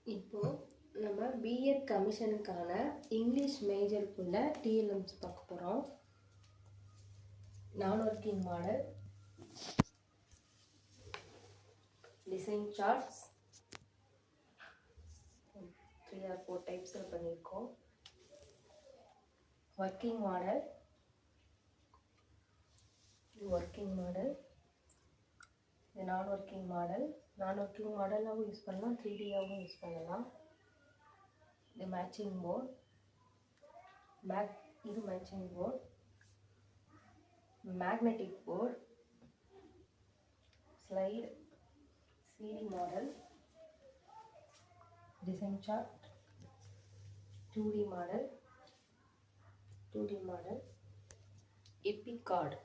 இப்போ நம்ம பிஎட் கமிஷனுக்கான இங்கிலீஷ் மேஜருக்குள்ள டிஎல்எம்ஸ் பார்க்க போகிறோம். நான் working model, design charts 3 or 4 டைப்ஸில் பண்ணியிருக்கோம். ஒர்க்கிங் மாடல், ஒர்க்கிங் மாடல், இது நான் ஒர்க்கிங் மாடல். நான் ஒர்க்கிங் மாடலாகவும் யூஸ் பண்ணலாம், 3Dயாகவும் யூஸ் பண்ணலாம். இது மேட்சிங் போர்ட், இது matching board, magnetic board, slide, CD model, design chart, 2D model, எபி கார்டு.